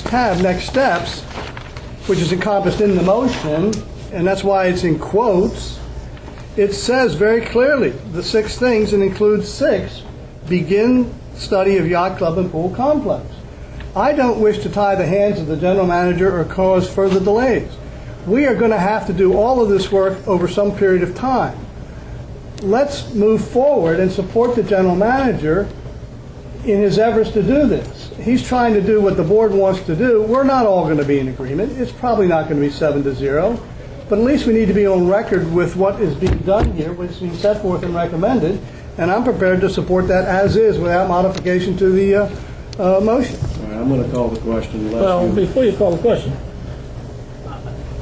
tab, next steps, which is encompassed in the motion, and that's why it's in quotes, it says very clearly the 6 things, and includes 6, begin study of yacht club and pool complex. I don't wish to tie the hands of the general manager or cause further delays. We are going to have to do all of this work over some period of time. Let's move forward and support the general manager in his efforts to do this. He's trying to do what the board wants to do. We're not all going to be in agreement. It's probably not going to be 7-0, but at least we need to be on record with what is being done here, which is being set forth and recommended, and I'm prepared to support that as is without modification to the motion. All right, I'm going to call the question. Well, before you call the question,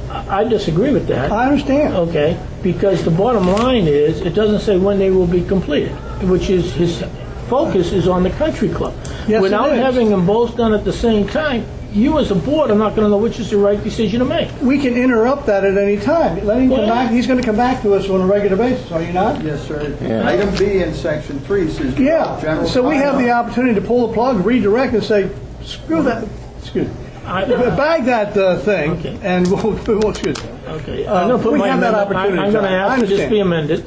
I disagree with that. I understand. Okay, because the bottom line is, it doesn't say when they will be completed, which is his focus is on the country club. Yes, Without it is. having them both done at the same time, you as a board are not going to know which is the right decision to make. We can interrupt that at any time. Let him come back. He's going to come back to us on a regular basis, are you not? Yes, sir. Item B in section 3 says Yeah. general So we have the timeline. opportunity to pull the plug, redirect, and say, screw that. Excuse me. Bag that thing, Okay. and we'll excuse me. Okay, I'm going to put we my have that amendment. opportunity, I'm going to John. I ask to just be understand.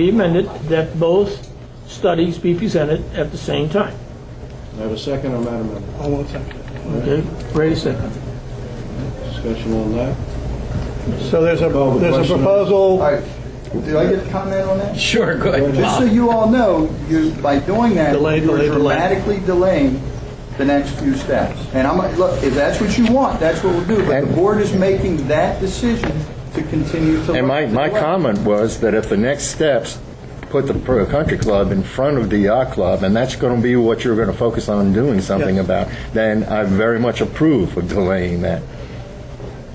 amended, that both studies be presented at the same time. I have a second on that amendment. I won't second it. Okay, ready, second. Discussion on that? So there's a question. proposal. All right. Do I get a comment on that? Sure, go ahead. Just so you all know, by doing that, Delay, you're delay, delay. dramatically delaying the next few steps. And look, if that's what you want, that's what we'll do. But the board is making that decision to continue to. And my comment was that if the next steps put the country club in front of the yacht club, and that's going to be what you're going to focus on doing something Yes. about, then I very much approve of delaying that.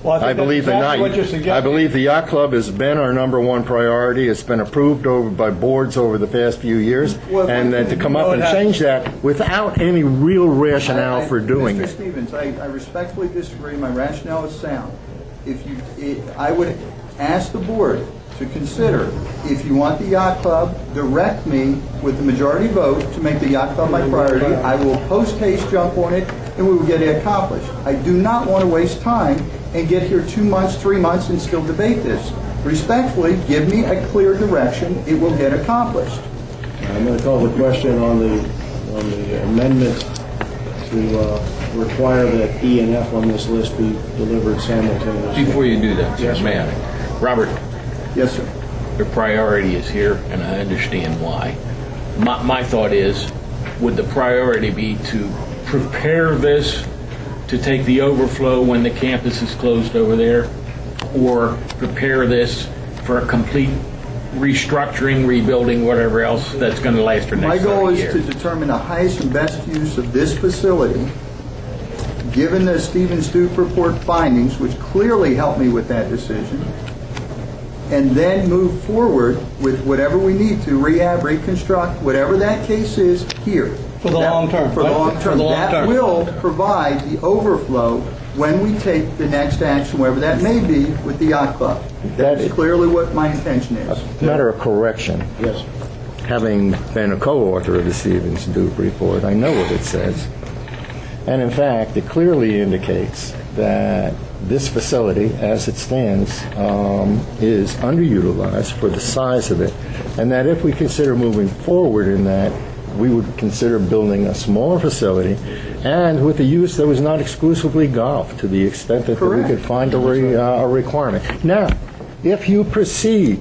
Well, I think that's exactly what you're suggesting. I believe the yacht club has been our number one priority. It's been approved by boards over the past few years, Well, and then to come up and change that without any real rationale for doing Mr. it. Stevens, I respectfully disagree. My rationale is sound. I would ask the board to consider, if you want the yacht club, direct me with the majority vote to make the yacht club my priority. I will post-haste jump on it, and we will get it accomplished. I do not want to waste time and get here 2 months, 3 months, and still debate this. Respectfully, give me a clear direction. It will get accomplished. I'm going to call the question on the amendment to require that E and F on this list be delivered simultaneously. Before you do that, Yes, may I? Robert, Yes, sir. the priority is here, and I understand why. My thought is, would the priority be to prepare this to take the overflow when the campus is closed over there, or prepare this for a complete restructuring, rebuilding, whatever else that's going to last for the My next goal 30 is to years? determine the highest and best use of this facility, given the Stevens Duke report findings, which clearly help me with that decision, and then move forward with whatever we need to, rehab, reconstruct, whatever that case is here. For the long term, For the right? long For term. the long That term. will provide the overflow when we take the next action, wherever that may be, with the yacht club. That's clearly what my intention is. Matter of correction. Yes. Having been a co-author of the Stevens Duke report, I know what it says. And in fact, it clearly indicates that this facility, as it stands, is underutilized for the size of it, and that if we consider moving forward in that, we would consider building a smaller facility, and with a use that was not exclusively golf, to the extent that we could find a requirement. Now, if you proceed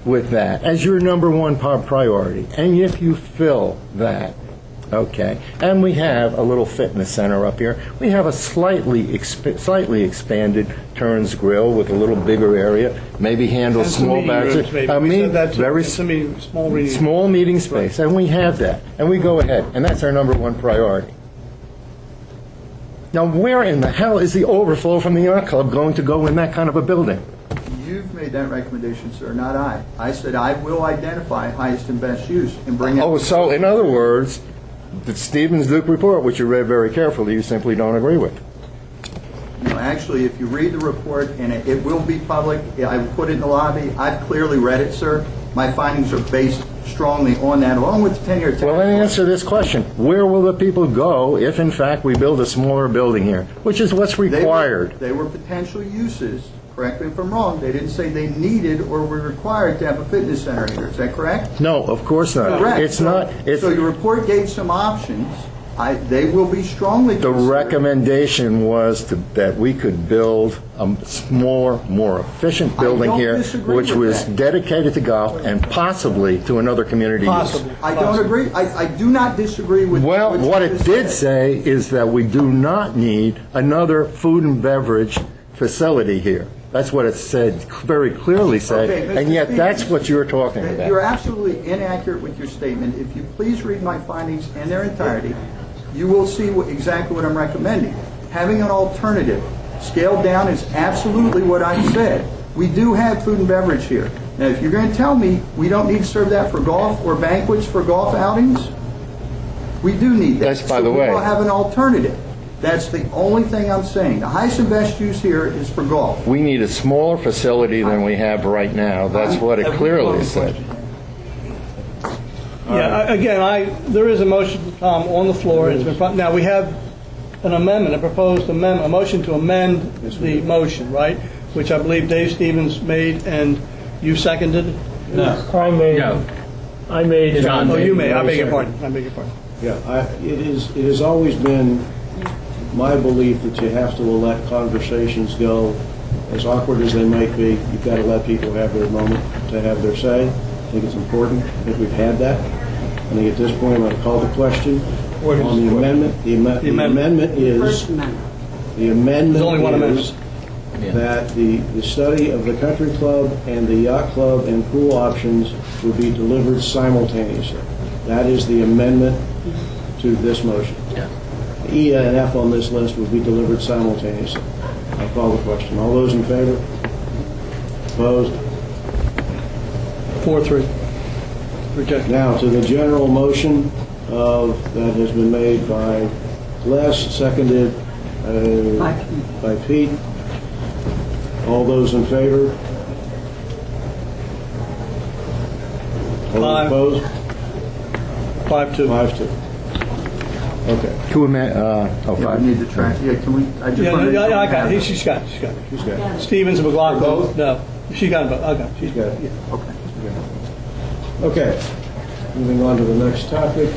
with that as your number one priority, and if you fill that, okay, and we have a little fitness center up here, we have a slightly expanded Turns Grill with a little bigger area, maybe handle And some small meeting bags. rooms, maybe. We said that too. Very And some small meeting. small meeting space, and we have that, and we go ahead, and that's our number one priority. Now, where in the hell is the overflow from the yacht club going to go in that kind of a building? You've made that recommendation, sir, not I. I said I will identify highest and best use and bring it. Oh, so in other words, the Stevens Duke report, which you read very carefully, you simply don't agree with. No, actually, if you read the report, and it will be public, I will put it in the lobby. I've clearly read it, sir, My findings are based strongly on that, along with the 10-year tax. Well, then answer this question. Where will the people go if, in fact, we build a smaller building here, which is what's required? They were potential uses. Correct me if I'm wrong. They didn't say they needed or were required to have a fitness center here. Is that correct? No, of course not. Correct. It's not. It's, So your report gave some options. They will be strongly the considered. recommendation was that we could build a smaller, more efficient building don't here, disagree which with was that. dedicated to golf and possibly to another community Possibly. I don't agree. I do not disagree with use. Well, what what you it just did said. say is that we do not need another food and beverage facility here. That's what it said, very clearly said, Okay, Mr. and yet that's Stevens, what you're talking about. You're absolutely inaccurate with your statement. If you please read my findings in their entirety, you will see exactly what I'm recommending. Having an alternative, scaled down, is absolutely what I said. We do have food and beverage here. Now, if you're going to tell me we don't need to serve that for golf or banquets for golf outings, we do need that. That's by the way. So we will have an alternative. That's the only thing I'm saying. The highest and best use here is for golf. We need a smaller facility than we have right now. That's what it clearly said. Yeah, again, there is a motion, Tom, on the floor. It's been, now, we have an amendment, a proposed amendment, a motion to amend the motion, right? Which I believe Dave Stevens made, and you seconded it? I made, No. I made it. John Oh, you made made, I it. beg your pardon, I beg your pardon. Yeah, it has always been my belief that you have to let conversations go, as awkward as they might be. You've got to let people have their moment to have their say. I think it's important. I think we've had that. I think at this point I'm going to call the question on the amendment. The amendment is the amendment There's only one amendment. is that the study of the country club and the yacht club and pool options would be delivered simultaneously. That is the amendment to this motion. Yeah. E and F on this list would be delivered simultaneously. I'll call the question. All those in favor? Opposed? 4-3. Rejected. Now to the general motion that has been made by Les, seconded by Pete. All those in favor? All Aye. opposed? 5-2. 5-2. Okay. To amend, Yeah, five. we need to track. Yeah, can we? I just Yeah, want to. no, I got it. She's got it. Who's got it? Stevens and McLaughlin. Both? No, she got it. Okay. She's got it. Okay. Okay, moving on to the next topic.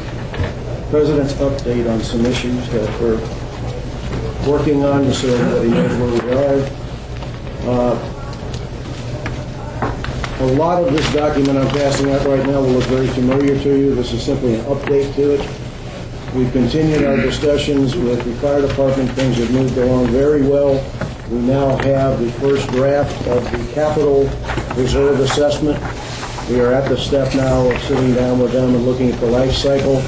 President's update on some issues that we're working on, so everybody knows where we are. A lot of this document I'm passing out right now will look very familiar to you. This is simply an update to it. We've continued our discussions with the fire department. Things have moved along very well. We now have the first draft of the capital reserve assessment. We are at the step now of sitting down with them and looking at the life cycle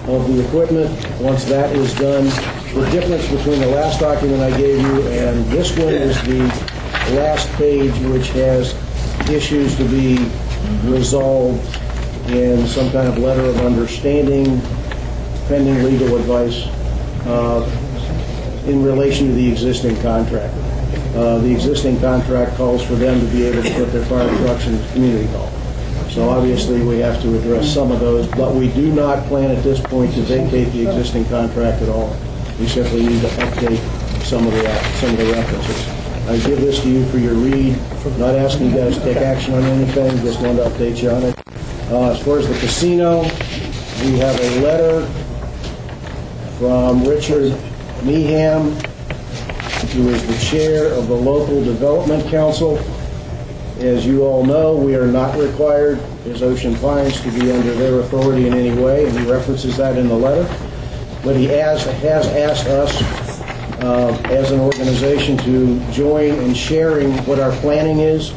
of the equipment. Once that is done, the difference between the last document I gave you and this one is the last page, which has issues to be resolved in some kind of letter of understanding, pending legal advice in relation to the existing contract. The existing contract calls for them to be able to put their fire trucks in the community hall. So obviously, we have to address some of those, but we do not plan at this point to vacate the existing contract at all. We simply need to update some of the references. I give this to you for your read. Not asking you guys to take action on anything, just wanted to update you on it. As far as the casino, we have a letter from Richard Meeham, who is the chair of the Local Development Council. As you all know, we are not required as Ocean Pines to be under their authority in any way, and he references that in the letter. But he has asked us as an organization to join in sharing what our planning is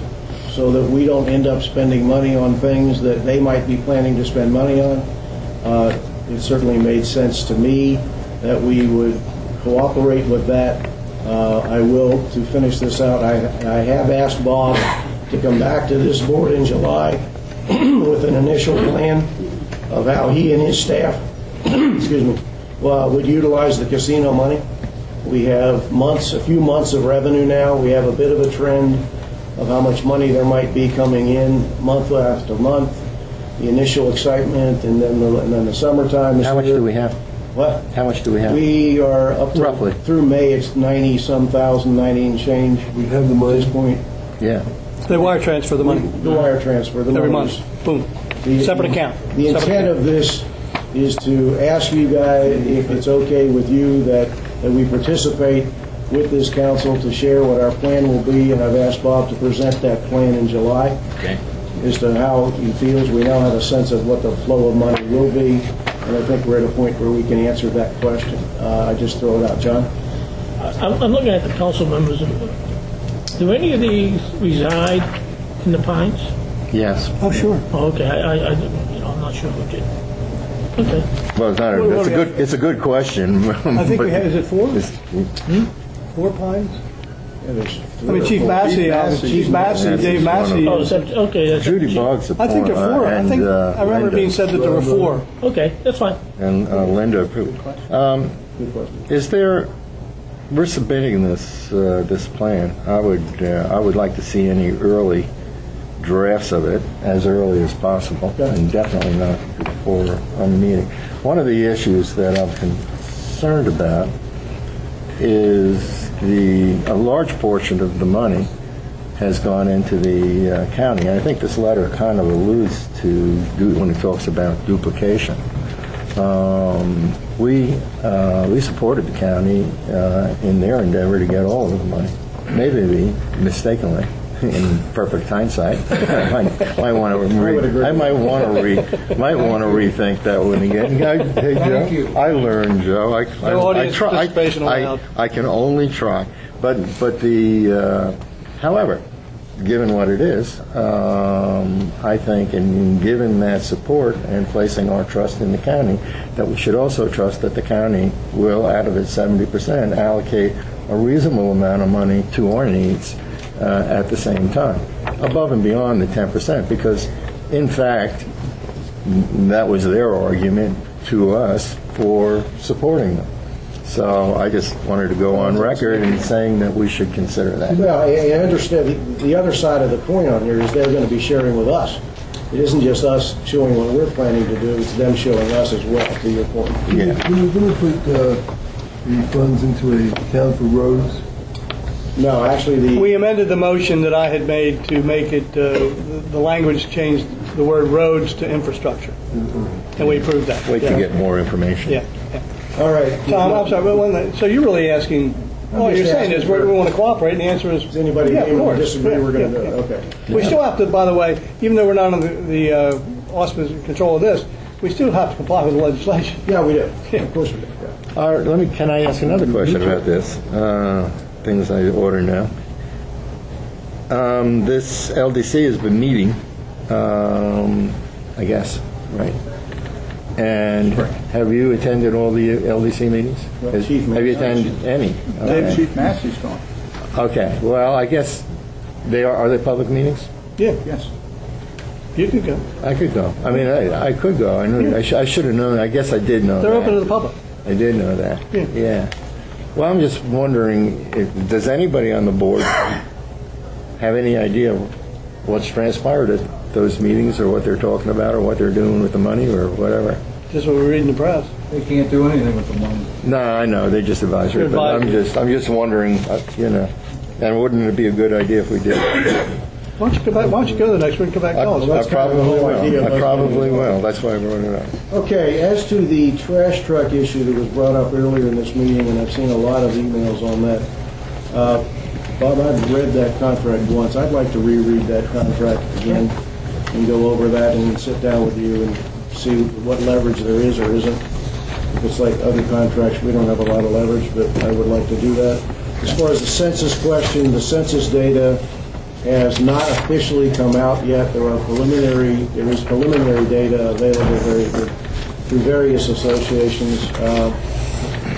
so that we don't end up spending money on things that they might be planning to spend money on. It certainly made sense to me that we would cooperate with that. I will, to finish this out, I have asked Bob to come back to this board in July with an initial plan of how he and his staff excuse me, would utilize the casino money. We have a few months of revenue now. We have a bit of a trend. of how much money there might be coming in month after month, the initial excitement, and then the summertime is How much here. do we have? What? How much do we have? We are up to, Roughly. through May, it's 90-some thousand, 90 and change. We have the money at this point. Yeah. They wire transfer the money The wire transfer, the every numbers. month. Boom. The- Separate account. The Separate intent account. of this is to ask you guys, if it's okay with you, that we participate with this council to share what our plan will be, and I've asked Bob to present that plan in July Okay. as to how he feels. We now have a sense of what the flow of money will be, and I think we're at a point where we can answer that question. I just throw it out. John? I'm looking at the council members. Do any of these reside in the Pines? Yes. Oh, sure. Oh, okay, I'm not sure who did. Okay. Well, it's not. What It's a do we good. It's a good question. I think we have, is it 4? It's- 4 Pines? Yeah, there's I mean, Chief Massey, Chief Massey, Massey's Dave one of Massey. Oh, is that, okay, that's... Judy Boggs. I think there are 4. I think, I remember being said that there were 4. Okay, that's fine. And Linda approved. Good question. Is there? We're submitting this plan. I would like to see any early drafts of it as early as possible, and definitely not before a meeting. One of the issues that I'm concerned about is a large portion of the money has gone into the county. I think this letter kind of alludes to when it talks about duplication. We supported the county in their endeavor to get all of the money. Maybe mistakenly, in perfect hindsight, I might want to rethink that one again. Hey, Joe, I learned, Joe. No audience participation allowed. I can only try, but however, given what it is, I think, and given that support and placing our trust in the county, that we should also trust that the county will, out of its 70%, allocate a reasonable amount of money to our needs at the same time, above and beyond the 10%, because, in fact, that was their argument to us for supporting them. So I just wanted to go on record in saying that we should consider that. Well, I understand. The other side of the coin on here is they're going to be sharing with us. It isn't just us showing what we're planning to do, it's them showing us as well, to your point. Yeah. Can we put the funds into an account for roads? No, actually, We amended the motion that I had made to make it, the language changed the word roads to infrastructure. And we approved that. Wait to Yeah. get more information. Yeah. all right. Tom, I'm sorry, but so you're really asking, all you're just saying is asking we for- want to cooperate, and the answer is... Does anybody Yeah, of able to course. disagree? Yeah, We're going yeah, to do it. yeah. Okay. We still have to, by the way, even though we're not under the auspices and control of this, we still have to comply with the legislation. Yeah, we do. Of course we do. Yeah. All right, can I ask another question about this? Things I order now. This LDC has been meeting, I guess, right? And have you attended all the LDC meetings? Chief Have you attended any? Okay. Chief Massey's gone. Okay, well, I guess are they public meetings? Yeah, Yes. you can go. I could go. I mean, I could go. I knew. I should have known. I guess I did know They're that. open to the public. I did know that. Yeah. Well, I'm just wondering, does anybody on the board have any idea what's transpired at those meetings, or what they're talking about, or what they're doing with the money, or whatever? Just what we read in the press. They can't do anything with the money. No, I know they're just advisory, They're but advisory. I'm just wondering, and wouldn't it be a good idea if we did? Why don't you go back? Why don't you go to the next one and come back and tell us? I that's kind of the probably whole idea will. of I us probably doing it. will. That's why I brought it up. Okay, as to the trash truck issue that was brought up earlier in this meeting, and I've seen a lot of emails on that. Bob, I've read that contract once. I'd like to reread that contract again and go over that and sit down with you and see what leverage there is or isn't. If it's like other contracts, we don't have a lot of leverage, but I would like to do that. As far as the census question, the census data has not officially come out yet. There is preliminary data available through various associations.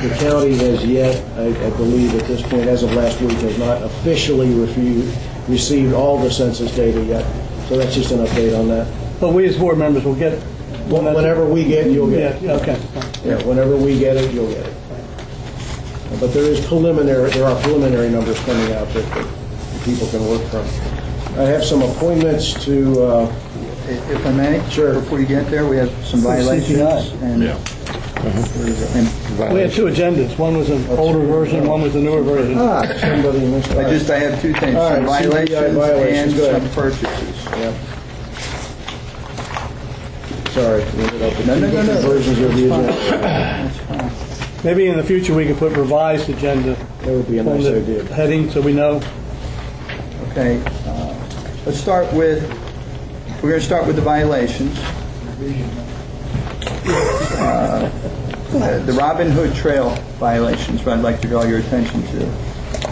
The county has yet, I believe at this point, as of last week, has not officially received all the census data yet. So that's just an update on that. But we as board members will get it. Whenever we get it, you'll get it. Yeah, okay. Yeah, whenever we get it, you'll get it. But there are preliminary numbers coming out that people can work from. I have some appointments to, If I may? Sure. Before you get there, we have some For violations. CPI. And We had two agendas. One was an older version, one was a newer version. somebody missed. I have two things, All some right, CPI violations violations, and go some ahead. purchases. Yep. Sorry. we ended up with No, two no, no, different no. Versions of the agenda. That's fine. Maybe in the future we could put revised agenda That would be a on nice the idea. heading so we know. Okay, let's start with, we're going to start with the violations. The Robin Hood Trail violations, what I'd like to draw your attention to.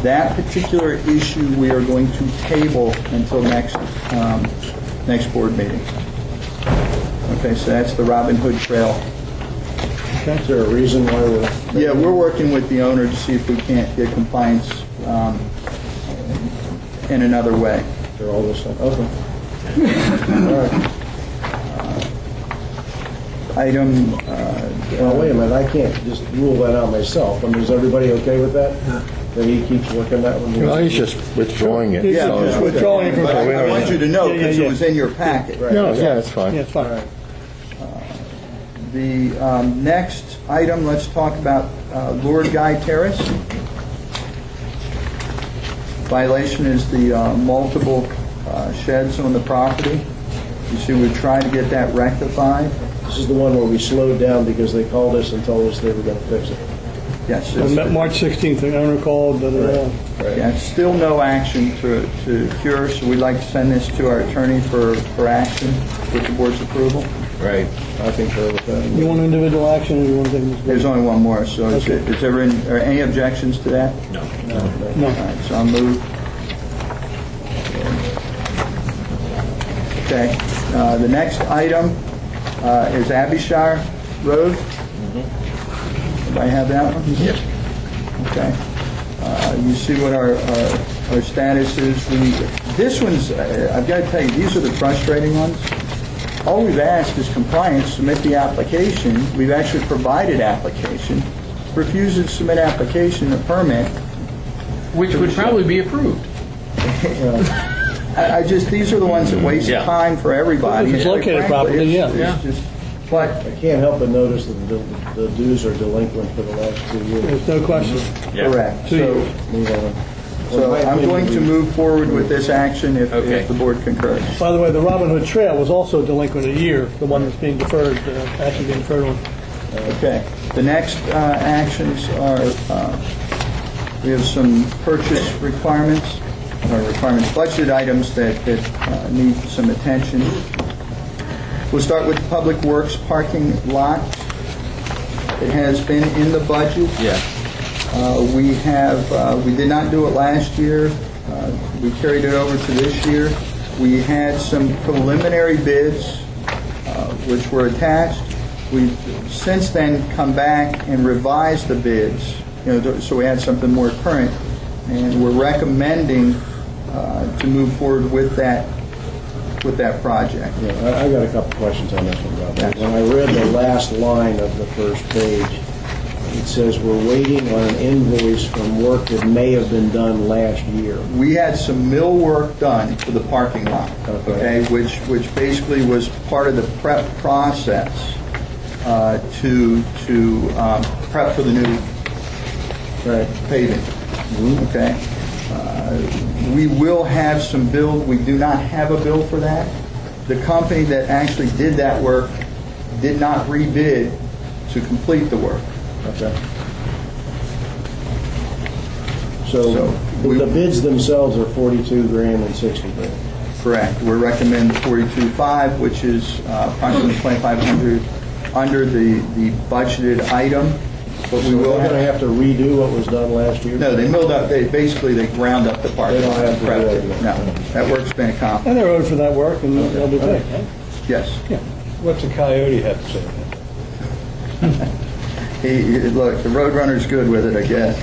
That particular issue we are going to table until next board meeting. Okay, so that's the Robin Hood Trail. Is there a reason why we're... Yeah, we're working with the owner to see if we can't get compliance in another way. They're all this stuff. Okay. All right. Item, Well, wait a minute, I can't just rule that out myself. I mean, is everybody okay with that? That he keeps working that one? Well, he's just withdrawing it. Yeah, so- just withdrawing it from. but I want you to know, Yeah, yeah, because yeah. it was in your packet. No, yeah, it's fine. Yeah, it's fine. The next item, let's talk about Lord Guy Terrace. Violation is the multiple sheds on the property. You see, we tried to get that rectified. This is the one where we slowed down because they called us and told us they were going to fix it. Yes, On it's- March 16th, the owner called, yeah, it's still no action to cure, so we'd like to send this to our attorney for action with the board's approval. Right. I think they're with that. you want individual action or you want to take this? There's only one more, so is there are any objections to that? No. No. All right, so I'll move. Okay, the next item is Abbyshire Road. Do I have that one? Yep. Okay. You see what our status is. This one's, I've got to tell you, these are the frustrating ones. All we've asked is compliance, submit the application. We've actually provided application. Refuses to submit application, a permit. Which would probably be approved. I just, these are the ones that waste Yeah. time for everybody. If it's Quite located frankly, properly, it's- yeah. it's just- But, I can't help but notice that the dues are delinquent for the last 2 years. There's no question. Yeah. correct. Two So, years. Move on. so I'm going to move forward with this action if Okay. the board concurs. By the way, the Robin Hood Trail was also delinquent a year, the one that's being deferred, actually being deferred on. Okay. The next actions are, we have some purchase requirements, budgeted items that need some attention. We'll start with Public Works parking lot. It has been in the budget. Yeah. We did not do it last year. We carried it over to this year. We had some preliminary bids, which were attached. We've since then come back and revised the bids, so we had something more current, and we're recommending to move forward with that project. Yeah, I got a couple questions on this one, Rob. Yes. When I read the last line of the first page, it says we're waiting on an invoice from work that may have been done last year. We had some mill work done for the parking lot, Okay. which basically was part of the prep process to prep for the new Right. paving. Okay? We will have some bill, we do not have a bill for that. The company that actually did that work did not rebid to complete the work. Okay. So So, we- the bids themselves are 42 grand and 60 grand. Correct. We're recommending 42.5, which is approximately 2,500 under the budgeted item, but we So will they're going to have... have to redo what was done last year? No, they milled up, they ground up the parking They don't lot. have to do Prepped it. that. No, that work's been accomplished. And they're owed for that work, and they'll be paid. Yes. What's a coyote have to say? Look, the Roadrunner's good with it, I guess.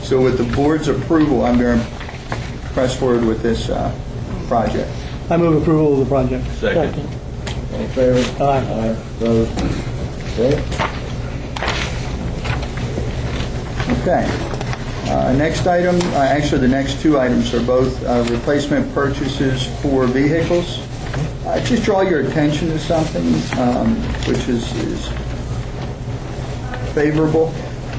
So with the board's approval, I'm going to press forward with this project. I move approval of the project. Second. All in favor? Aye. Opposed? Okay. Okay. Next item, actually the next two items are both replacement purchases for vehicles. Just draw your attention to something which is favorable.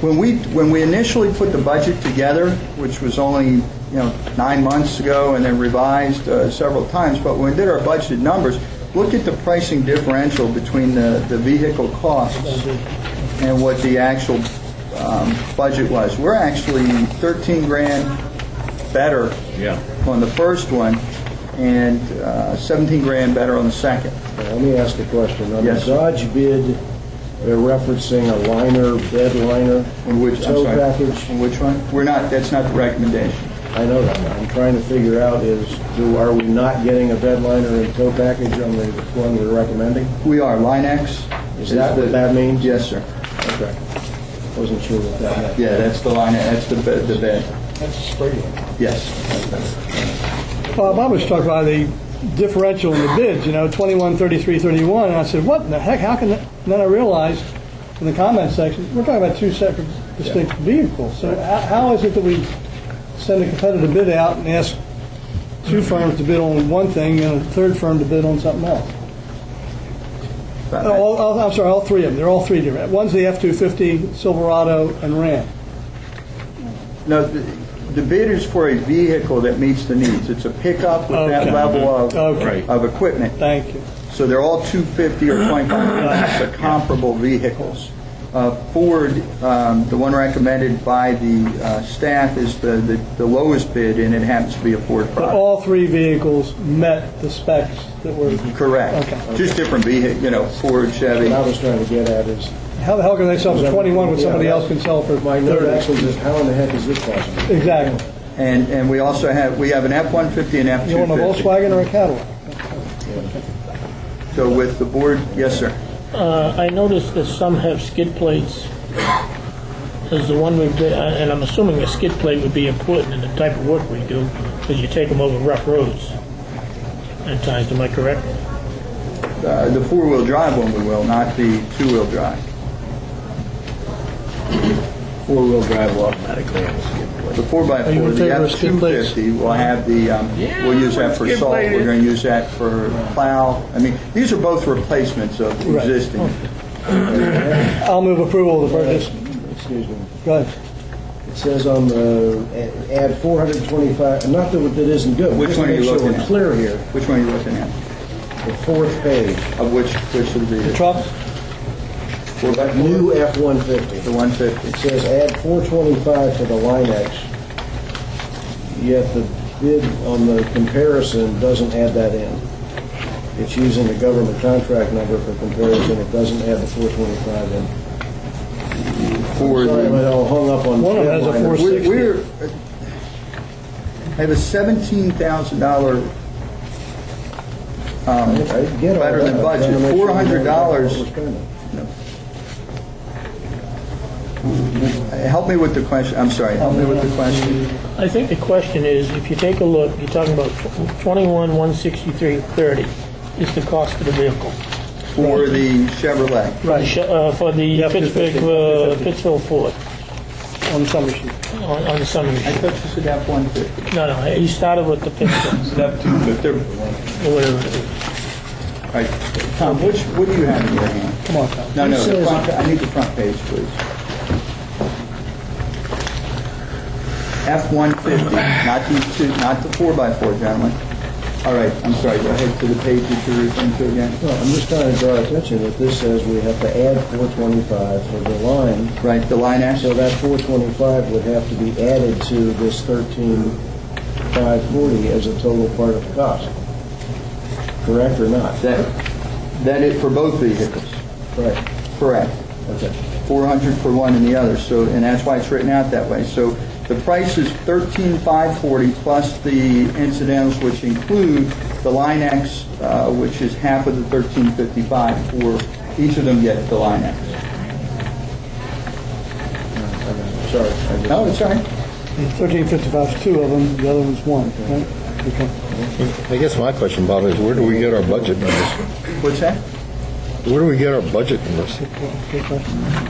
When we initially put the budget together, which was only 9 months ago and then revised several times, but when we did our budgeted numbers, look at the pricing differential between the vehicle costs and what the actual budget was. We're actually 13 grand better on the first one and 17 grand better on the second. Let me ask a question. On Yes. the Dodge bid, they're referencing a liner, bed liner, tow package. On which one? We're not. That's not the recommendation. I know that. I'm trying to figure out are we not getting a bed liner and tow package on the one we're recommending? We are. Line X. Is that what that means? Yes, sir. Okay. Wasn't sure what that meant. Yeah, that's the line. That's the bed. That's a spray one. Yes. Bob, I was struck by the differential in the bids, 21, 33, 31, and I said, what in the heck, how can that? And then I realized in the comment section, we're talking about two separate distinct vehicles. So how is it that we send a competitive bid out and ask two firms to bid on one thing and a third firm to bid on something else? I'm sorry, all three of them. They're all three different. One's the F-250, Silverado, and Ram. No, the bid is for a vehicle that meets the needs. It's a pickup with that Okay. level of Okay. of equipment. Thank you. So they're all 250 or 25 so comparable vehicles. Ford, the one recommended by the staff, is the lowest bid, and it happens to be a Ford But product. all three vehicles met the specs that were... Correct. Okay. Just different vehicles, Ford, Chevy. What I was trying to get at is, How the hell can they sell for 21 when somebody else can sell for my note 30? actually is, how in the heck is this possible? Exactly. And we also have an F-150 and F-250. You want a Volkswagen or a Cadillac? So with the board, yes, sir. I noticed that some have skid plates. As the one we've been, and I'm assuming a skid plate would be important in the type of work we do, because you take them over rough roads at times. Am I correct? The four-wheel drive one we will, not the two-wheel drive. Four-wheel drive will automatically have a skid plate. The 4x4, Are you in the favor of skid plates? F-250, we'll have we'll use that for skid salt, plate we're is- going to use that for plow. I mean, these are both replacements of Right. existing. I'll move approval of the purchase. Excuse me. Go ahead. It says on the, add 425, not that it isn't good. Which just to one are you make sure looking we're at? clear here, Which one are you looking at? the fourth page, Of which of the Trucks? 4x4? new F-150. The 150. It says add 425 for the Line X, yet the bid on the comparison doesn't add that in. It's using the government contract number for comparison, it doesn't add the 425 in. For Sorry, I'm the, all hung up on One of them has a bed liners. 460. I have a $17,000 I get all better that. than I'm budget. trying to make sure we know $400. what we're spending. help me with the question, I'm sorry, help me with the question. I think the question is, if you take a look, you're talking about 21,163.30 is the cost of the vehicle. For the Chevrolet. Right, For the Pittsville Ford on Summer Street. on the summer I machine. thought you said F-150. No, he started with the Pittsville, They're- or whatever it is. All right, Tom, what do you have in your hand? Come on, Tom. No, It the says- front, I need the front page, please. F-150, not the 4x4, gentlemen. All right, I'm sorry, go ahead to the page that you're referring to again. No, I'm just trying to draw attention that this says we have to add 425 for the line. Right, the line X? So that 425 would have to be added to this 13,540 as a total part of the cost. Correct or not? That it for both vehicles? Correct. Correct. Okay. 400 for one and the other, so, and that's why it's written out that way. So the price is $13,540 plus the incidentals, which include the Line X, which is half of the $13,555 for each of them get the Line X. Sorry. No, it's all right. 1355 is two of them, the other one's one, right? Okay. I guess my question, Bob, is where do we get our budget numbers? What's that? Where do we get our budget numbers?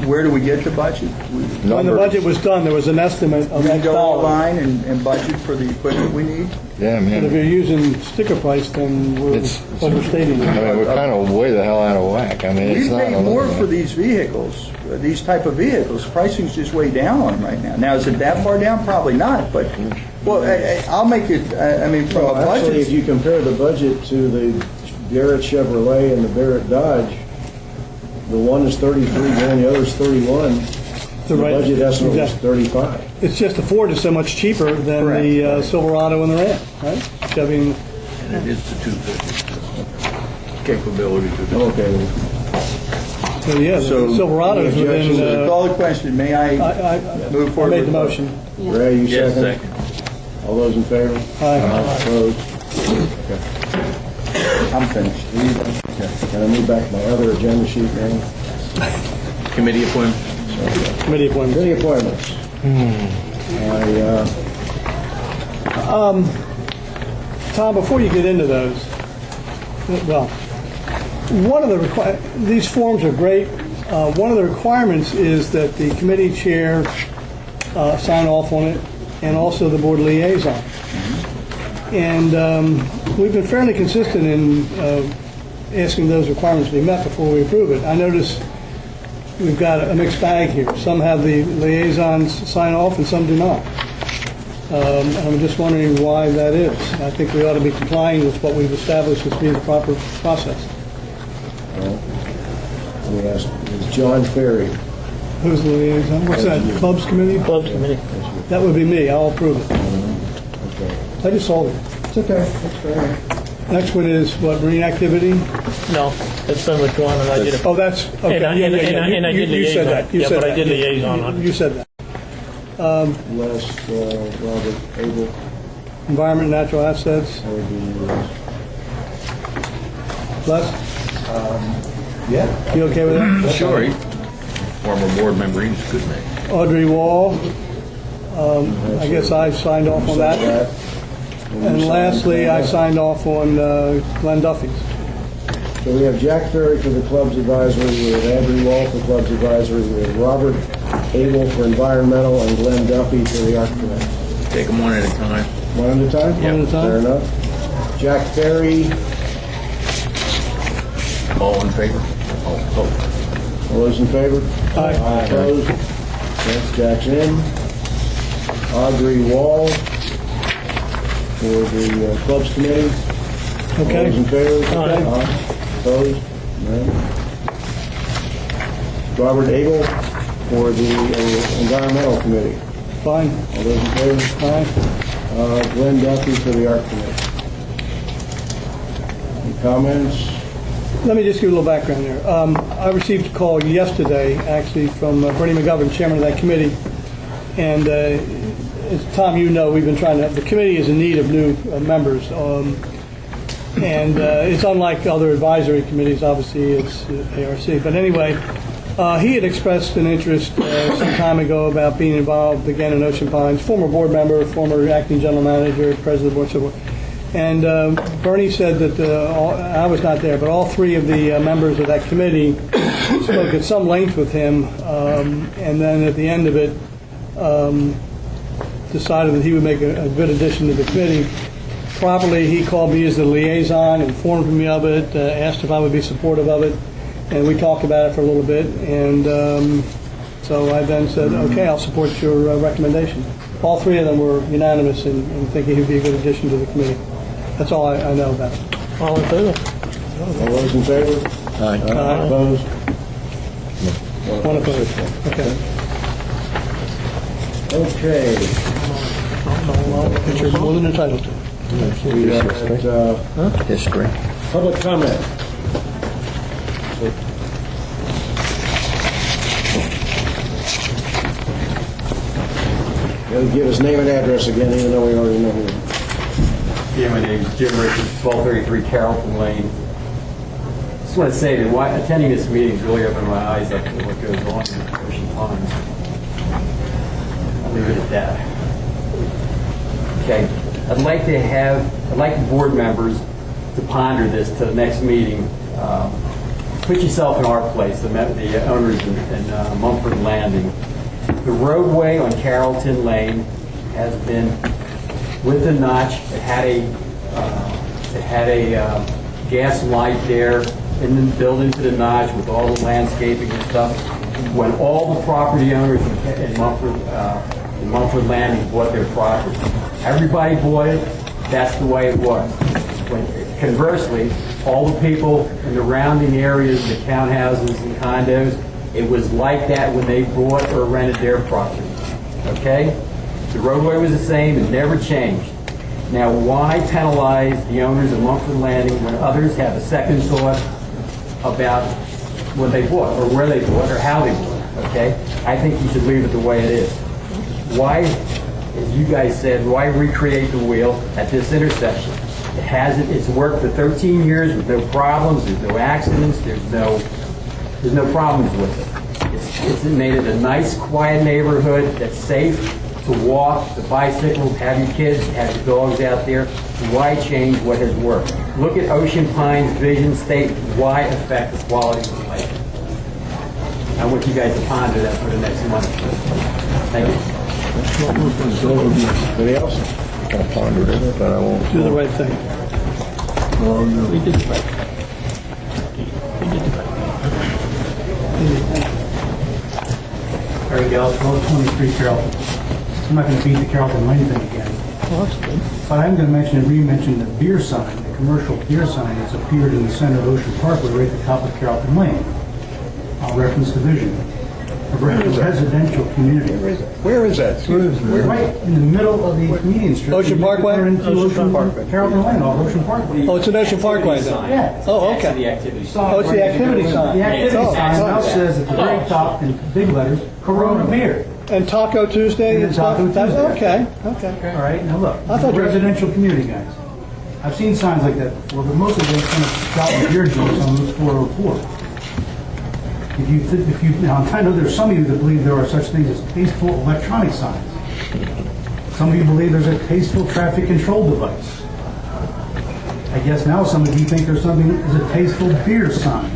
Where do we get the budget? When the budget was done, there was an estimate of We X go dollars. online and budget for the equipment we need? Yeah, But if man. you're using sticker price, then we're It's- overstating I it. mean, we're kind of way the hell out of whack. I mean, We it's not. pay more for these vehicles, these type of vehicles. Pricing's just way down on them right now. Now, is it that far down? Probably not, but, well, I'll make it, I mean, from a Well, actually, if budget. you compare the budget to the Barrett Chevrolet and the Barrett Dodge, the one is 33 grand, the other is 31. The right- budget estimate was exactly. 35. It's just the Ford is so much cheaper than the Silverado and the Ram, right? Chevy and And it is the 250 capability to do. Okay. so, yeah, the So, Silverado is any within. objections? Call the question, may I I move I forward? made with the vote? motion. Ray, you Yes, second? second. All those in favor? Aye. Opposed? I'm finished. Can I move back to my other agenda sheet now? Committee appointment. Committee appointment. Committee appointments. Tom, before you get into those, well, one of the these forms are great. One of the requirements is that the committee chair sign off on it, and also the board liaison. And we've been fairly consistent in asking those requirements to be met before we approve it. I notice we've got a mixed bag here. Some have the liaisons sign off, and some do not. I'm just wondering why that is. I think we ought to be complying with what we've established as being the proper process. Let me ask, is John Ferry? Who's the liaison? What's that, clubs committee? Clubs committee. That would be me. I'll approve it. Okay. I just saw it. It's okay, that's fair. Next one is, what, marine activity? No, that's been withdrawn, and I did it. Oh, that's, okay. And I- Yeah, and I- yeah, yeah. and I did You said liaison. that. You Yeah, said but I that. did liaison on it. You said that. Les Robert Abel Environment, natural assets. for the, Les, yeah. you okay with that? Sure. Former board member, he's a good man. Audrey Wall. I guess I signed off on that. And lastly, I signed off on Glenn Duffy's. So we have Jack Ferry for the club's advisory, we have Andrew Wall for club's advisory, we have Robert Abel for environmental, and Glenn Duffy for the art committee. Take them one at a time. One at a time? One at a time. Fair enough. Jack Ferry, All in favor? Oh, all those in favor? Aye. Opposed? Yes, Jack's in. Audrey Wall for the clubs committee. All Okay. those in favor? Aye. Opposed? None. Robert Abel for the environmental committee. Fine. All those in favor? Aye. Glenn Duffy for the art committee. Any comments? Let me just give you a little background there. I received a call yesterday, actually, from Bernie McGovern, chairman of that committee. And as Tom, you know, we've been trying to, the committee is in need of new members. And it's unlike other advisory committees, obviously, it's ARC. But anyway, he had expressed an interest some time ago about being involved again in Ocean Pines, former board member, former acting general manager, president of the board, so forth. And Bernie said that, I was not there, but all three of the members of that committee spoke at some length with him, and then at the end of it, decided that he would make a good addition to the committee. Properly, he called me as the liaison, informed me of it, asked if I would be supportive of it, and we talked about it for a little bit, and so I then said, okay, I'll support your recommendation. All three of them were unanimous in thinking he'd be a good addition to the committee. That's all I know about it. All in favor? All those in favor? Aye. Opposed? One opposed. Okay. Okay. Which you're more than entitled to. We are at History. public comment. Gotta give his name and address again, even though we already know who. Yeah, my name's Jim Richards, 1233 Carrollton Lane. Just want to say that attending this meeting is really opened my eyes up to what goes on in Ocean Pines. I'll leave it at that. Okay, I'd like the board members to ponder this to the next meeting. put yourself in our place, the owners in Mumford Landing. The roadway on Carrollton Lane has been with the notch. It had a gas light there built into the notch with all the landscaping and stuff. When all the property owners in Mumford Landing bought their property, everybody bought it. That's the way it was. Conversely, all the people in the surrounding areas, the townhouses and condos, it was like that when they bought or rented their property. Okay? The roadway was the same, it never changed. Now, why penalize the owners of Mumford Landing when others have a second thought about what they bought, or where they bought, or how they bought? Okay? I think you should leave it the way it is. Why, as you guys said, why recreate the wheel at this intersection? It hasn't. It's worked for 13 years with no problems. There's no accidents. There's no problems with it. It's made it a nice, quiet neighborhood that's safe to walk, to bicycle, have your kids, have your dogs out there. Why change what has worked? Look at Ocean Pines Vision State. Why affect the quality of life? I want you guys to ponder that for the next month. Thank you. Anybody else? I'll ponder it, but I won't. Do the right thing. We did the right thing. We did the right thing. Harry Gall, 1223 Carrollton. I'm not going to beat the Carrollton Lane thing again. Well, that's good. But I'm going to re-mention the beer sign, the commercial beer sign that's appeared in the center of Ocean Parkway right at the top of Carrollton Lane. I'll reference the vision. A residential community. Where is that? We're right in the middle of the median strip. Ocean Parkway? Into Ocean Parkway. Carrollton Lane, off Ocean Parkway. Oh, it's an Ocean Parkway then? Yeah. Oh, It's the okay. activity Oh, it's the activity sign. The activity Oh, sign now okay. says at the very top in big letters, Corona Beer. And Taco Tuesday And and stuff? Taco That's- Tuesday. Okay. All right, now look, I thought you were- residential community, guys. I've seen signs like that before, but most of them kind of shop and beer joints on Route 404. Now I know there's some of you that believe there are such things as tasteful electronic signs. Some of you believe there's a tasteful traffic control device. I guess now some of you think there's something as a tasteful beer sign.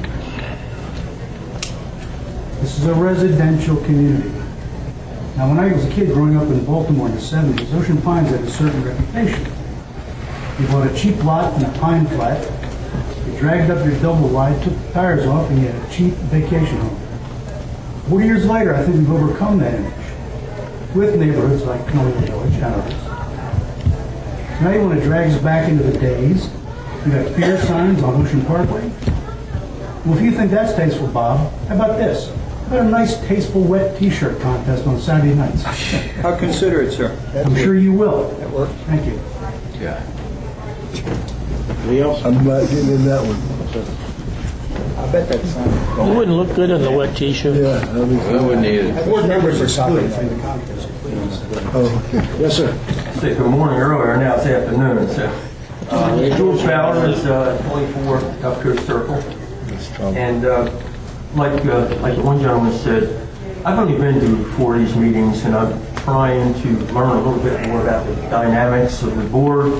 This is a residential community. Now, when I was a kid growing up in Baltimore in the 70s, Ocean Pines had a certain reputation. You bought a cheap lot in a pine flat, you dragged up your double wide, took the tires off, and you had a cheap vacation home. 4 years later, I think we've overcome that image with neighborhoods like Colonial Village and others. Now you want to drag us back into the days. You got beer signs on Ocean Parkway. Well, if you think that's tasteful, Bob, how about this? How about a nice, tasteful, wet T-shirt contest on Saturday nights? How considerate, sir. I'm sure you will. Thank you. Yeah. Anybody else? I'm not getting in that one. I bet that's not. You wouldn't look good in the wet T-shirt. Yeah, I mean, We wouldn't need it. Board members are stopping. oh, okay. Yes, sir. Say good morning earlier, now it's afternoon. So, George Fowler is 24 Up Coast Circle. And like one gentleman said, I've only been to 4 of these meetings, and I'm trying to learn a little bit more about the dynamics of the board,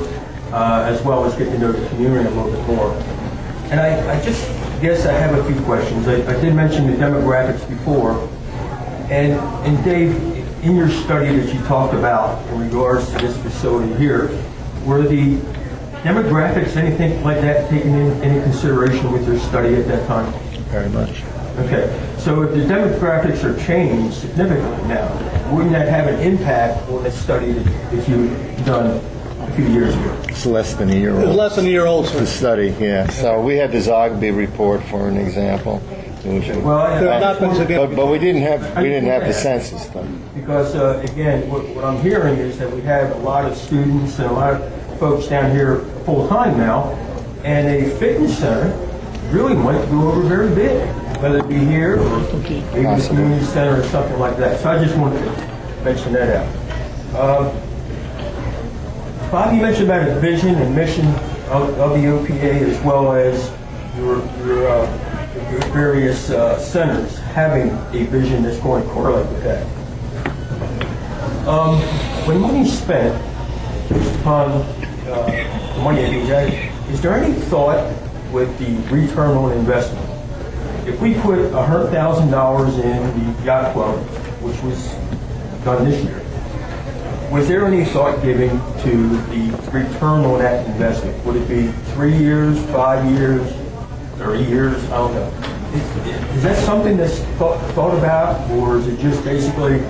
as well as get to know the community a little bit more. And I just guess I have a few questions. I did mention the demographics before, and Dave, in your study that you talked about in regards to this facility here, were the demographics, anything like that, taken into consideration with your study at that time? Very much. Okay, so if the demographics are changed significantly now, wouldn't that have an impact on the study that you done a few years ago? It's less than a year It's old. less than a year old, The sir. study, yeah. So we had the Zogby report for an example. Which Well, I There have not just been want- significant. but we didn't have the census done. Because, again, what I'm hearing is that we have a lot of students and a lot of folks down here full-time now, and a fitness center really might go over very big, whether it be here or maybe the community center or something like that. So I just wanted to mention that out. Bob, you mentioned about a vision and mission of the OPA, as well as your various centers having a vision that's going to correlate with that. When money's spent based upon the money that you get, is there any thought with the return on investment if we put $100,000 in the yacht club, which was done this year, was there any thought given to the return on that investment? Would it be 3 years, 5 years, 30 years? I don't know. Is that something that's thought about, or is it just basically,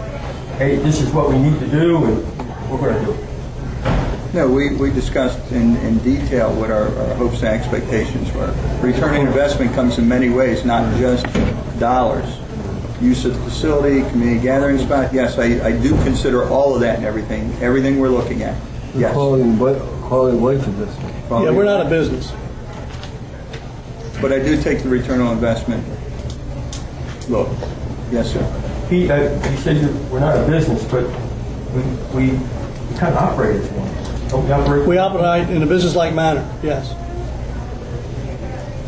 hey, this is what we need to do and we're going to do it? No, we discussed in detail what our hopes and expectations were. Return on investment comes in many ways, not just dollars. Use of the facility, community gathering spot. Yes, I do consider all of that and everything we're looking at. Yes. Quality of life investment. Yeah, we're not a business. But I do take the return on investment look. Yes, sir. He said we're not a business, but we kind of operate as one. Don't we operate? We operate in a business-like manner, yes.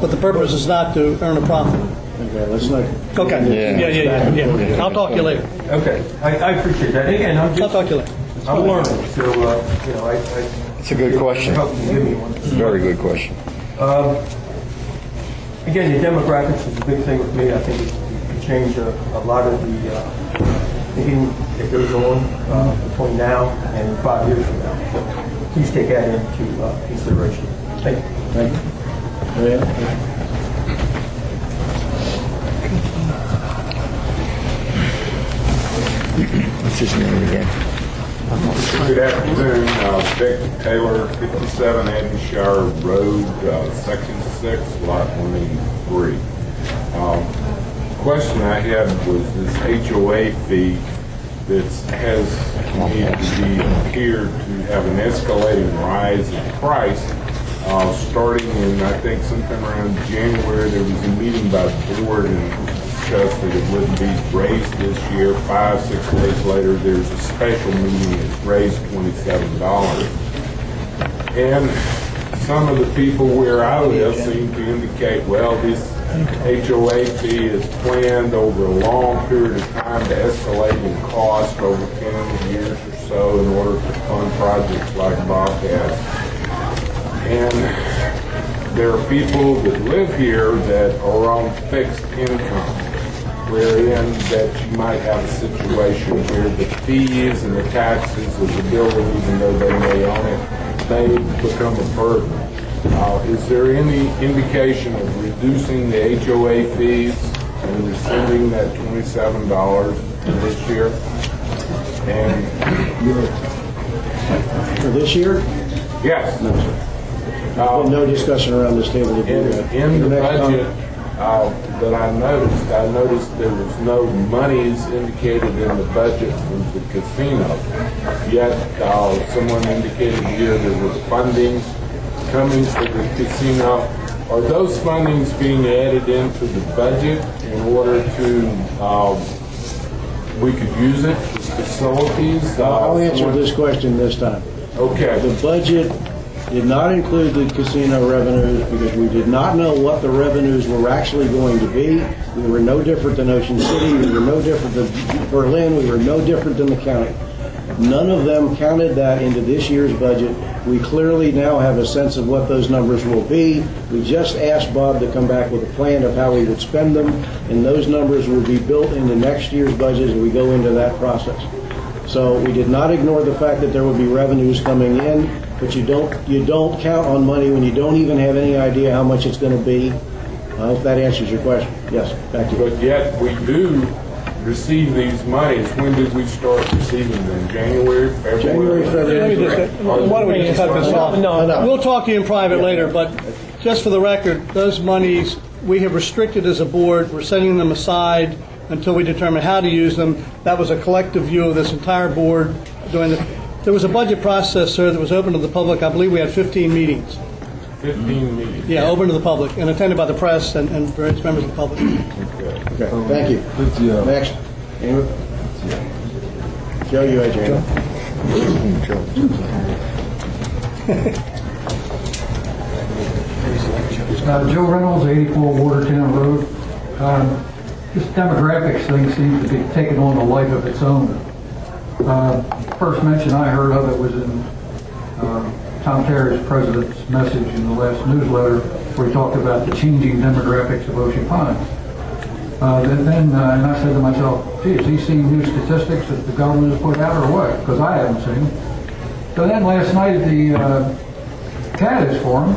But the purpose is not to earn a profit. Okay, let's not. Okay. Yeah. I'll talk to you later. Okay, I appreciate that. Again, I'll talk to you later. I'm learning, so It's a good question. Help you give me one. It's a very good question. Again, the demographics is a big thing with me. I think it can change a lot of the thinking that goes on between now and 5 years from now. So please take that into consideration. Thank you. Thank you. Yeah. What's his name again? Good afternoon, Vic Taylor, 57 Addenshire Road, Section 6, Lot 183. Question I had was this HOA fee that has needed to be appeared to have an escalating rise in price. Starting in, I think, sometime around January, there was a meeting by the board and discussed that it wouldn't be raised this year. 5-6 days later, there's a special meeting that's raised $27. And some of the people where I live seem to indicate, well, this HOA fee is planned over a long period of time to escalate in cost over 10 years or so in order to fund projects like Bobcat. And there are people that live here that are on fixed income, wherein that you might have a situation where the fees and the taxes of the building, even though they may own it, may become a burden. Is there any indication of reducing the HOA fees and rescinding that $27 this year? And For this year? yes. No, sir. No discussion around this table to do that. In the budget that I noticed there was no monies indicated in the budget from the casino. Yet someone indicated here there was funding coming for the casino. Are those fundings being added into the budget in order to we could use it for facilities? I'll answer this question this time. Okay. The budget did not include the casino revenues because we did not know what the revenues were actually going to be. We were no different than Ocean City. We were no different than Berlin. We were no different than the county. None of them counted that into this year's budget. We clearly now have a sense of what those numbers will be. We just asked Bob to come back with a plan of how we would spend them, and those numbers will be built into next year's budget as we go into that process. So we did not ignore the fact that there would be revenues coming in, but you don't count on money when you don't even have any idea how much it's going to be. I hope that answers your question. Yes, back to you. But yet we do receive these monies. When did we start receiving them? January, February? January, February. Why don't we just cut this off? No. We'll talk to you in private later, but just for the record, those monies we have restricted as a board. We're setting them aside until we determine how to use them. That was a collective view of this entire board. There was a budget process, sir, that was open to the public. I believe we had 15 meetings. 15 meetings. Yeah, open to the public and attended by the press and various members of the public. Okay, thank you. Good deal. Next. Joe, you had your hand. Joe Reynolds, 84 Watertown Road. This demographics thing seems to be taking on a life of its own. First mention I heard of it was in Tom Terry's president's message in the last newsletter, where he talked about the changing demographics of Ocean Pines. And I said to myself, gee, has he seen new statistics that the government has put out or what? Because I haven't seen them. So then last night at the candidates forum,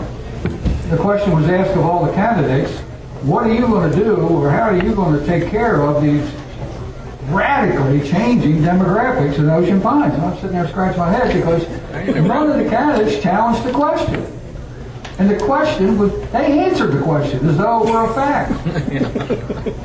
the question was asked of all the candidates, what are you going to do, or how are you going to take care of these radically changing demographics in Ocean Pines? And I'm sitting there scratching my head because none of the candidates challenged the question. And the question was, they answered the question as though it were a fact.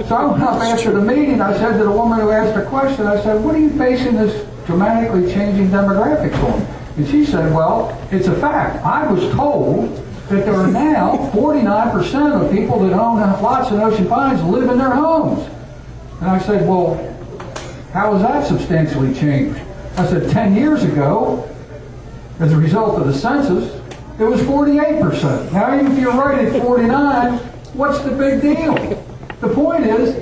So I went up after the meeting, I said to the woman who asked the question, I said, what are you basing this dramatically changing demographics on? And she said, well, it's a fact. I was told that there are now 49% of people that own lots in Ocean Pines live in their homes. And I said, well, how has that substantially changed? I said, 10 years ago, as a result of the census, it was 48%. Now, even if you're right at 49, what's the big deal? The point is,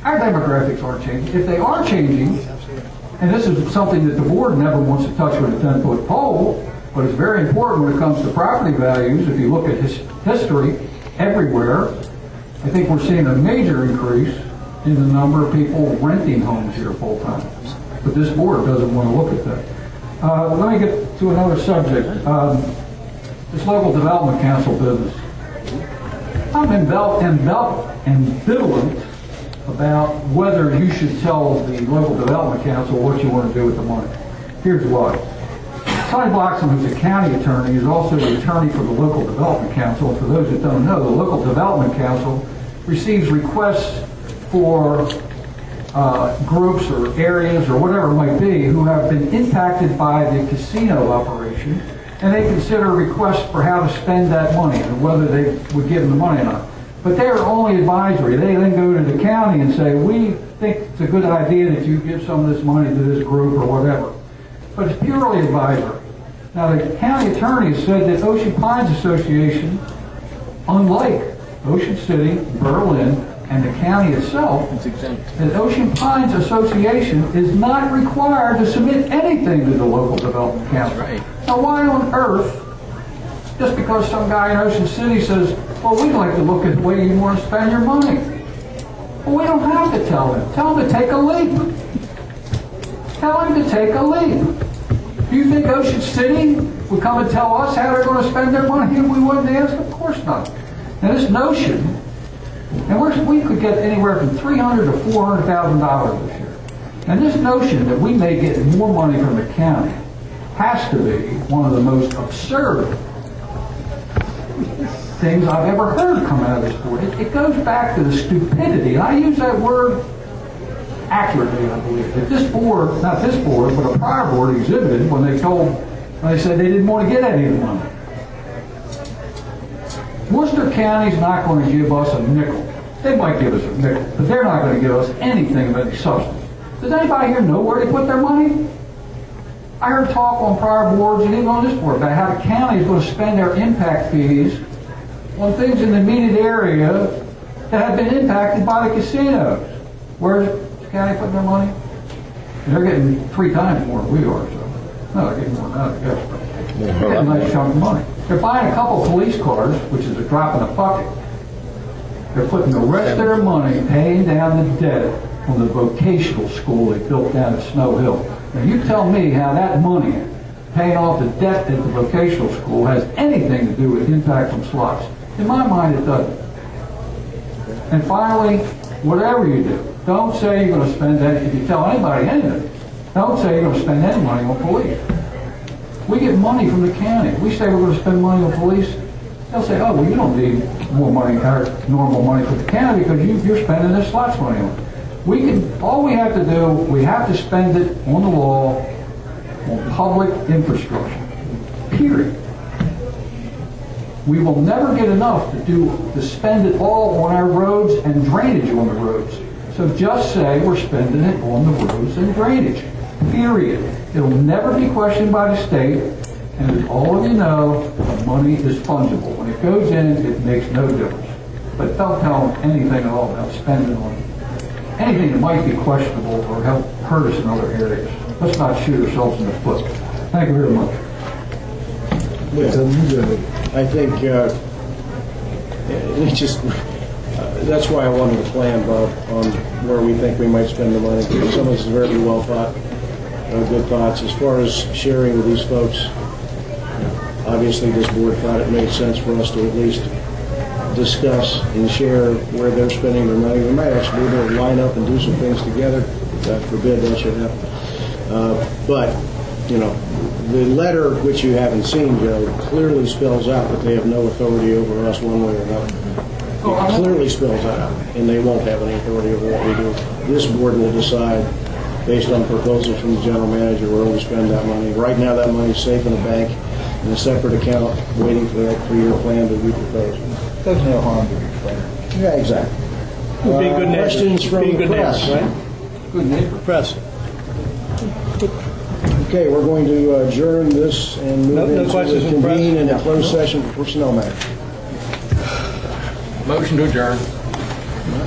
our demographics aren't changing. If they are changing, and this is something that the board never wants to touch with a 10-foot pole, but it's very important when it comes to property values. If you look at history everywhere, I think we're seeing a major increase in the number of people renting homes here full-time. But this board doesn't want to look at that. Let me get to another subject. This local development council business. I'm ambivalent about whether you should tell the local development council what you want to do with the money. Here's why. Sonny Bloxham, who's a county attorney, is also the attorney for the local development council. And for those that don't know, the local development council receives requests for groups or areas or whatever it might be who have been impacted by the casino operation, and they consider requests for how to spend that money and whether they would give them the money or not. But they are only advisory. They then go to the county and say, we think it's a good idea that you give some of this money to this group or whatever. But it's purely advisory. Now, the county attorney has said that Ocean Pines Association, unlike Ocean City, Berlin, and the county itself, that Ocean Pines Association is not required to submit anything to the local development council. Right. Now, why on earth, just because some guy in Ocean City says, well, we'd like to look at the way you want to spend your money. Well, we don't have to tell them. Tell them to take a leap. Tell them to take a leap. Do you think Ocean City would come and tell us how they're going to spend their money if we wouldn't ask? Of course not. Now, this notion, and we could get anywhere from $300,000 to $400,000 this year. And this notion that we may get more money from the county has to be one of the most absurd things I've ever heard come out of this board. It goes back to the stupidity, and I use that word accurately, I believe, that this board, not this board, but a prior board exhibited when they said they didn't want to get any of the money. Worcester County's not going to give us a nickel. They might give us a nickel, but they're not going to give us anything of any substance. Does anybody here know where they put their money? I heard talk on prior boards and even on this board about how the county is going to spend their impact fees on things in the immediate area that have been impacted by the casinos. Where's the county putting their money? And they're getting 3 times more than we are, so no, they're getting more than that, I guess. But they're getting a nice chunk of money. They're buying a couple of police cars, which is a drop in the bucket. They're putting the rest of their money paying down the debt on the vocational school they built down at Snow Hill. Now you tell me how that money, paying off the debt at the vocational school, has anything to do with impact from slots. In my mind, it doesn't. And finally, whatever you do, don't say you're going to spend any, if you tell anybody anything, don't say you're going to spend any money on police. We get money from the county. We say we're going to spend money on police. They'll say, oh, well, you don't need more money, or normal money for the county because you're spending this slots money on it. All we have to do, we have to spend it on the law, on public infrastructure, period. We will never get enough to spend it all on our roads and drainage on the roads. So just say we're spending it on the roads and drainage, period. It'll never be questioned by the state, and as all of you know, the money is fungible. When it goes in, it makes no difference. But don't tell them anything at all about spending on anything that might be questionable or help hurt us in other areas. Let's not shoot ourselves in the foot. Thank you very much. I think it's just that's why I wanted to plan, Bob, on where we think we might spend the money. Some of this is very well thought, good thoughts. As far as sharing with these folks, obviously this board thought it made sense for us to at least discuss and share where they're spending their money. We might actually be able to line up and do some things together. God forbid that should happen. But, you know, the letter, which you haven't seen, Joe, clearly spells out that they have no authority over us one way or another. It clearly spells that out, and they won't have any authority over what we do. This board will decide, based on proposals from the general manager, where we spend that money. Right now, that money's safe in a bank, in a separate account, waiting for that 3-year plan to be proposed. Does no harm to be clear. Yeah, exactly. Being good neighbors. Questions from Being the good press? neighbors, right? Good neighbor. Press. Okay, we're going to adjourn this and move No into questions the from press? convene in a closed session for personnel matters. Motion to adjourn.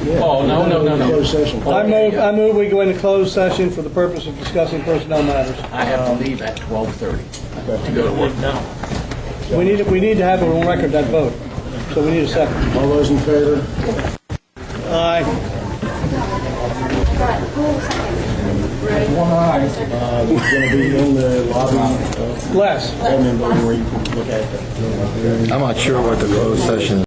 Yeah. Oh, no. Closed session. I move we go into closed session for the purpose of discussing personnel matters. I have to leave at 12:30 to go to work. No. We need to have it on record, that vote. So we need a second. All those in favor? Aye. One eye. It's going to be in the lobby, Les. admin building where you can look at it. I'm not sure what the closed session